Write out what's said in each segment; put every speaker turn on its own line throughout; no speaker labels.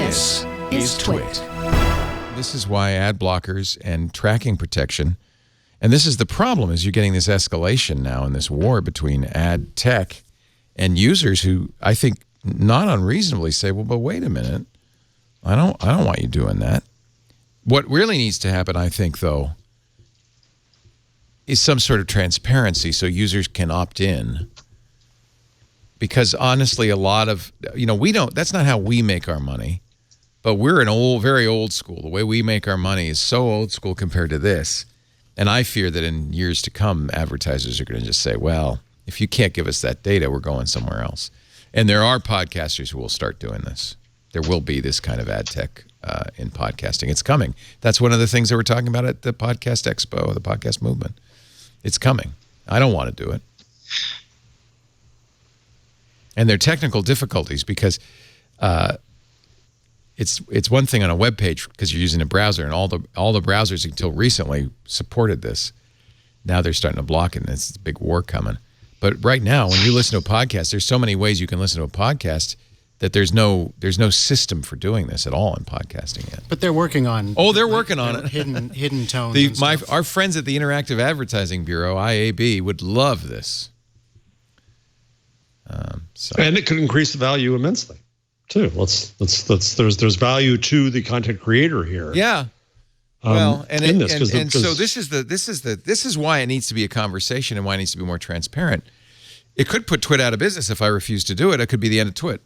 This is TWiT.
This is why ad blockers and tracking protection, and this is the problem, is you're getting this escalation now in this war between ad tech and users who I think not unreasonably say, well, but wait a minute, I don't want you doing that. What really needs to happen, I think, though, is some sort of transparency so users can opt in. Because honestly, a lot of, that's not how we make our money. But we're very old school. The way we make our money is so old school compared to this. And I fear that in years to come, advertisers are going to just say, well, if you can't give us that data, we're going somewhere else. And there are podcasters who will start doing this. There will be this kind of ad tech in podcasting. It's coming. That's one of the things that we're talking about at the Podcast Expo, the podcast movement. It's coming. I don't want to do it. And there are technical difficulties because it's one thing on a web page because you're using a browser, and all the browsers until recently supported this. Now they're starting to block it, and it's a big war coming. But right now, when you listen to a podcast, there's so many ways you can listen to a podcast that there's no system for doing this at all in podcasting yet.
But they're working on.
Oh, they're working on it.
Hidden tones.
Our friends at the Interactive Advertising Bureau, IAB, would love this.
And it could increase the value immensely, too. There's value to the content creator here.
Yeah. So this is why it needs to be a conversation and why it needs to be more transparent. It could put TWiT out of business if I refuse to do it. It could be the end of TWiT.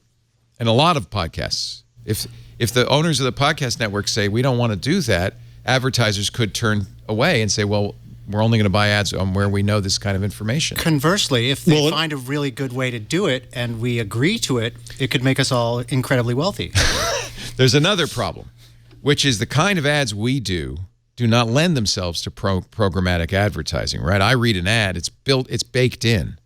And a lot of podcasts. If the owners of the podcast network say we don't want to do that, advertisers could turn away and say, well, we're only going to buy ads on where we know this kind of information.
Conversely, if they find a really good way to do it and we agree to it, it could make us all incredibly wealthy.
There's another problem, which is the kind of ads we do not lend themselves to programmatic advertising, right? I read an ad, it's baked in.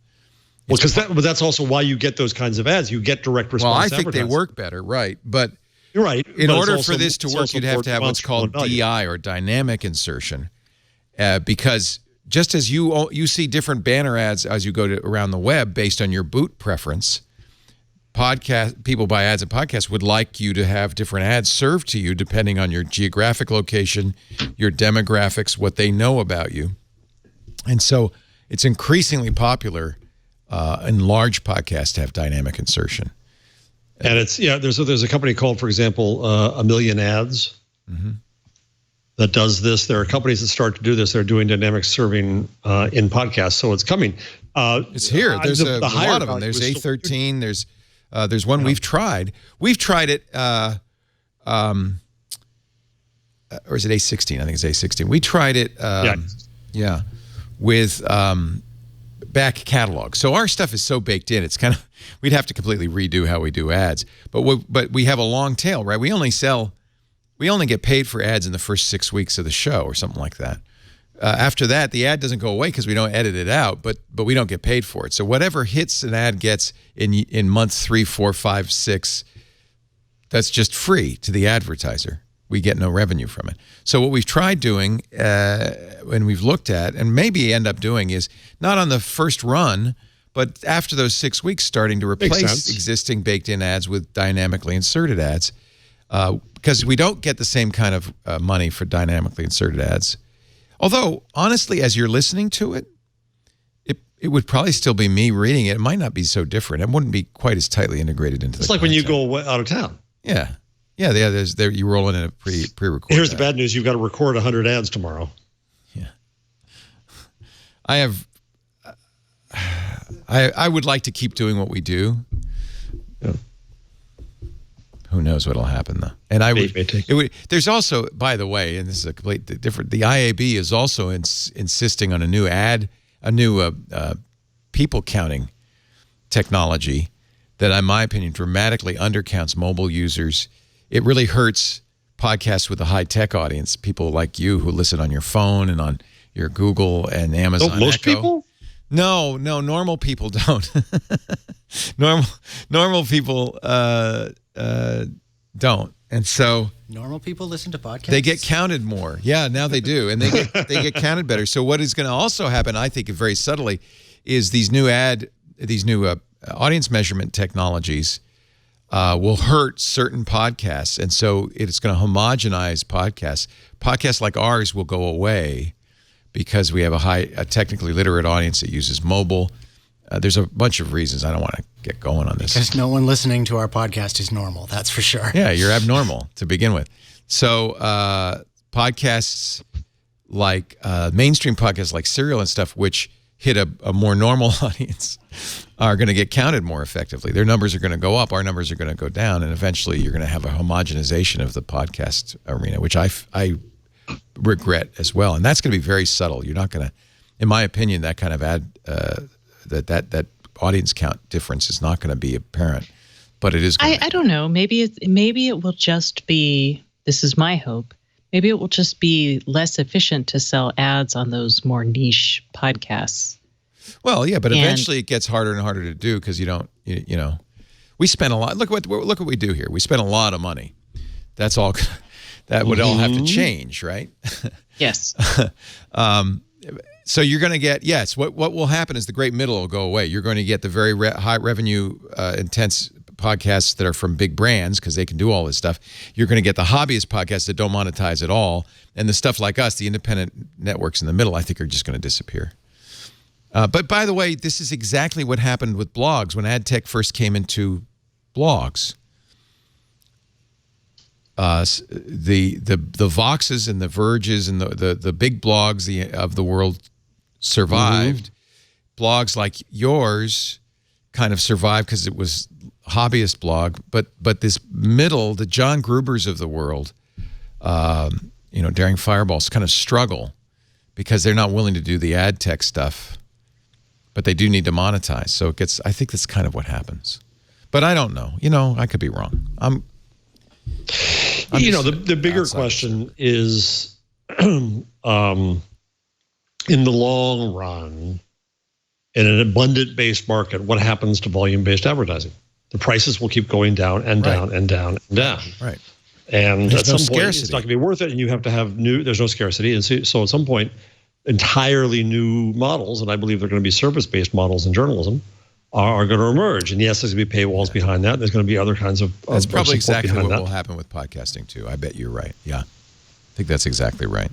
Well, but that's also why you get those kinds of ads. You get direct response.
Well, I think they work better, right? But
you're right.
In order for this to work, you'd have to have what's called DI, or dynamic insertion. Because just as you see different banner ads as you go around the web based on your boot preference, people buy ads and podcasts would like you to have different ads served to you depending on your geographic location, your demographics, what they know about you. And so it's increasingly popular in large podcasts to have dynamic insertion.
And there's a company called, for example, A Million Ads. Mm-hmm. That does this. There are companies that start to do this. They're doing dynamic serving in podcasts, so it's coming.
It's here. There's a lot of them. There's A13. There's one we've tried. We've tried it, or is it A16? I think it's A16. We tried it, with back catalog. So our stuff is so baked in. It's kind of we'd have to completely redo how we do ads. But we have a long tail, right? We only get paid for ads in the first 6 weeks of the show or something like that. After that, the ad doesn't go away because we don't edit it out, but we don't get paid for it. So whatever hits an ad gets in months 3, 4, 5, 6, that's just free to the advertiser. We get no revenue from it. So what we've tried doing and we've looked at and maybe end up doing is not on the first run, but after those 6 weeks starting to replace existing baked-in ads with dynamically inserted ads. Because we don't get the same kind of money for dynamically inserted ads. Although, honestly, as you're listening to it, it would probably still be me reading it. It might not be so different. It wouldn't be quite as tightly integrated into
It's like when you go out of town.
Yeah. Yeah, you roll in a pre-record.
Here's the bad news. You've got to record 100 ads tomorrow.
Yeah. I would like to keep doing what we do. Yeah. Who knows what'll happen though? And there's also, by the way, and this is a completely different. The IAB is also insisting on a new people counting technology that, in my opinion, dramatically undercounts mobile users. It really hurts podcasts with a high-tech audience, people like you who listen on your phone and on your Google and Amazon
Don't most
Echo.
People?
No, normal people don't. normal people don't. And so
normal people listen to podcasts?
They get counted more. Yeah, now they do. And they get counted better. So what is going to also happen, I think, very subtly, is these new audience measurement technologies will hurt certain podcasts. And so it's going to homogenize podcasts. Podcasts like ours will go away because we have a technically literate audience that uses mobile. There's a bunch of reasons. I don't want to get going on this.
Because no one listening to our podcast is normal, that's for sure.
Yeah, you're abnormal to begin with. So podcasts like mainstream podcasts like Serial and stuff, which hit a more normal audience, are going to get counted more effectively. Their numbers are going to go up. Our numbers are going to go down. And eventually you're going to have a homogenization of the podcast arena, which I regret as well. And that's going to be very subtle. You're not going to, in my opinion, that kind of that audience count difference is not going to be apparent. But it is going to
I don't know. Maybe it will just be, this is my hope, maybe it will just be less efficient to sell ads on those more niche podcasts.
Well, yeah, but eventually it gets harder and harder to do because you don't, you know, we spend a lot. Look what we do here. We spend a lot of money. That's all. That would all have to change, right?
Yes.
So you're going to get, yes, what will happen is the great middle will go away. You're going to get the very high revenue intense podcasts that are from big brands because they can do all this stuff. You're going to get the hobbyist podcasts that don't monetize at all. And the stuff like us, the independent networks in the middle, I think are just going to disappear. But by the way, this is exactly what happened with blogs when ad tech first came into blogs. The Voxes and the Verges and the big blogs of the world survived. Blogs like yours kind of survived because it was hobbyist blog, but this middle, the John Grubers of the world, you know, Daring Fireballs kind of struggle because they're not willing to do the ad tech stuff, but they do need to monetize. So it gets, I think that's kind of what happens. But I don't know. You know, I could be wrong.
You know, the bigger question is, in the long run, in an abundant-based market, what happens to volume-based advertising? The prices will keep going down and down and down and down.
Right.
And
there's
at some point, it's not going to be worth it, and you have to have there's no scarcity. And so at some point, entirely new models, and I believe they're going to be service-based models in journalism, are going to emerge. And yes, there's going to be paywalls behind that. There's going to be other kinds of
That's probably exactly what
will
happen with podcasting, too. I bet you're right. Yeah. I think that's exactly right.